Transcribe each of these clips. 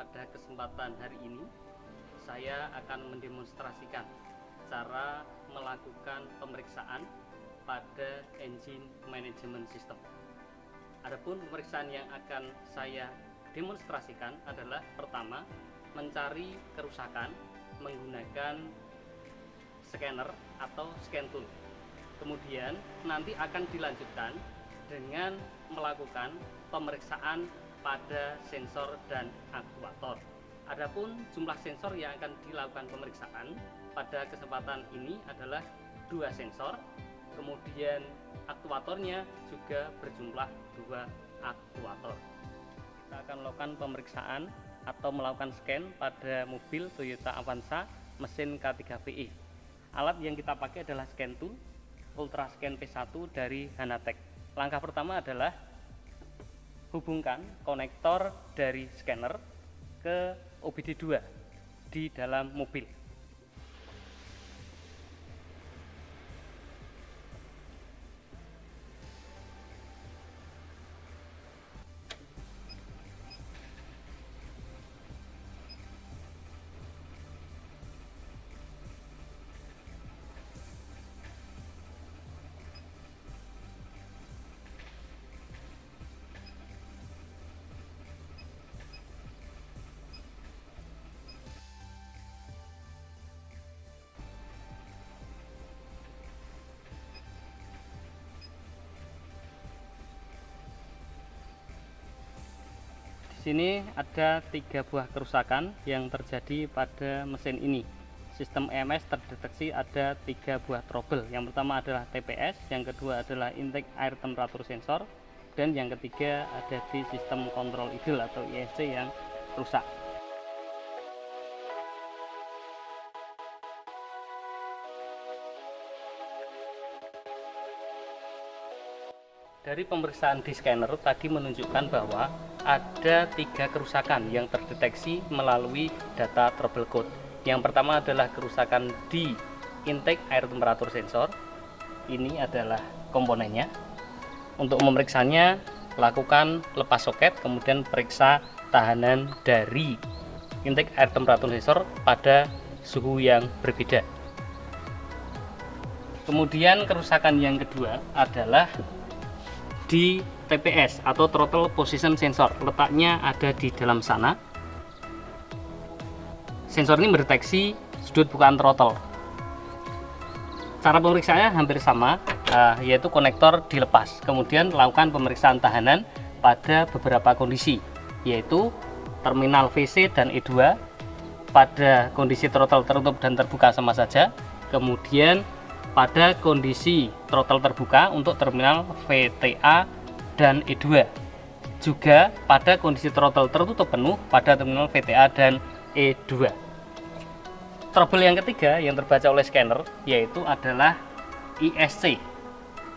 pada kesempatan hari ini saya akan mendemonstrasikan cara melakukan pemeriksaan pada engine management system. Adapun pemeriksaan yang akan saya demonstrasikan adalah pertama, mencari kerusakan menggunakan scanner atau scan tool. Kemudian nanti akan dilanjutkan dengan melakukan pemeriksaan pada sensor dan aktuator. Adapun jumlah sensor yang akan dilakukan pemeriksaan pada kesempatan ini adalah 2 sensor, kemudian aktuatornya juga berjumlah 2 aktuator. Kita akan melakukan pemeriksaan atau melakukan scan pada mobil Toyota Avanza mesin K3VE. Alat yang kita pakai adalah scan tool Ultra Scan P1 dari Hanatech. Langkah pertama adalah hubungkan konektor dari scanner ke OBD2 di dalam mobil. Di sini ada 3 buah kerusakan yang terjadi pada mesin ini. Sistem EMS terdeteksi ada 3 buah trouble. Yang pertama adalah TPS, yang kedua adalah intake air temperature sensor, dan yang ketiga ada di sistem kontrol idle atau ISC yang rusak. Dari pemeriksaan di scanner tadi menunjukkan bahwa ada 3 kerusakan yang terdeteksi melalui data trouble code. Yang pertama adalah kerusakan di intake air temperature sensor. Ini adalah komponennya. Untuk memeriksanya, lakukan lepas soket, kemudian periksa tahanan dari intake air temperature sensor pada suhu yang berbeda. Kemudian kerusakan yang kedua adalah di TPS atau throttle position sensor. Letaknya ada di dalam sana. Sensor ini mendeteksi sudut bukaan throttle. Cara pemeriksaannya hampir sama, yaitu konektor dilepas. Kemudian lakukan pemeriksaan tahanan pada beberapa kondisi, yaitu terminal VC dan E2. Pada kondisi throttle tertutup dan terbuka sama saja. Kemudian pada kondisi throttle terbuka untuk terminal VTA dan E2. Juga pada kondisi throttle tertutup penuh pada terminal VTA dan E2. Trouble yang ketiga yang terbaca oleh scanner yaitu adalah ISC.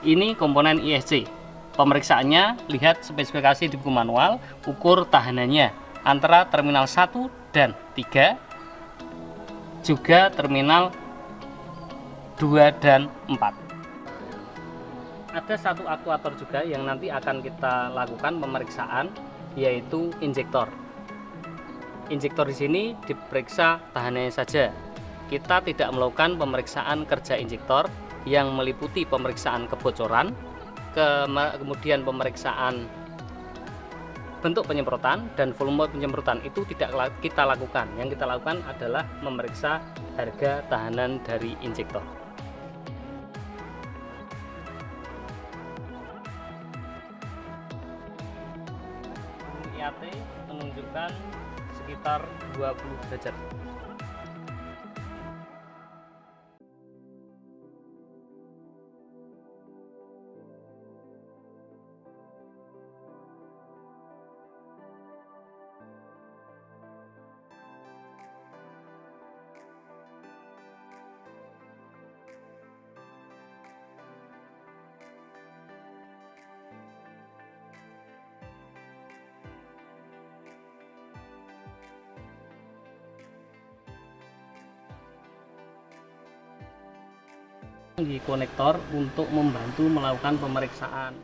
Ini komponen ISC. Pemeriksaannya, lihat spesifikasi di buku manual, ukur tahanannya antara terminal 1 dan 3, juga terminal 2 dan 4. Ada satu aktuator juga yang nanti akan kita lakukan pemeriksaan, yaitu injektor. Injektor di sini diperiksa tahanannya saja. Kita tidak melakukan pemeriksaan kerja injektor yang meliputi pemeriksaan kebocoran, kemudian pemeriksaan bentuk penyemprotan dan volume penyemprotan itu tidak kita lakukan. Yang kita lakukan adalah memeriksa harga tahanan dari injektor. IAT menunjukkan sekitar 20 derajat. Di konektor untuk membantu melakukan pemeriksaan.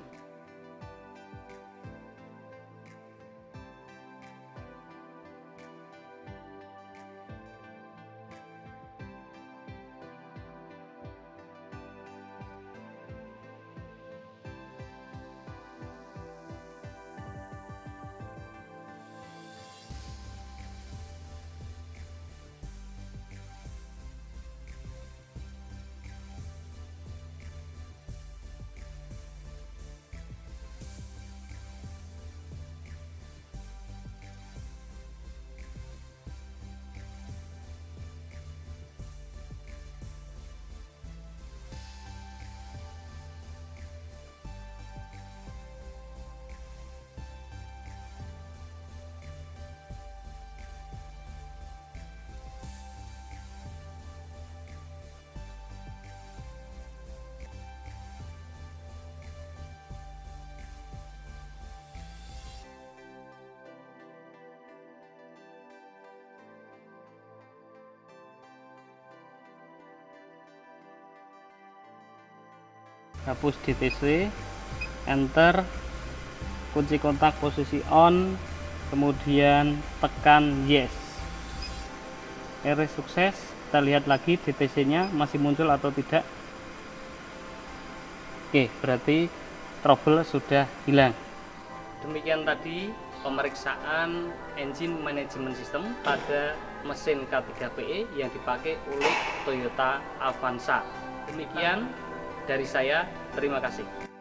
hapus DTC, enter, kunci kontak posisi on, kemudian tekan yes. Oke, sukses. Kita lihat lagi DTC nya masih muncul atau tidak. Oke, berarti trouble sudah hilang. Demikian tadi pemeriksaan engine management system pada mesin K3PE yang dipakai oleh Toyota Avanza. Demikian dari saya, terima kasih.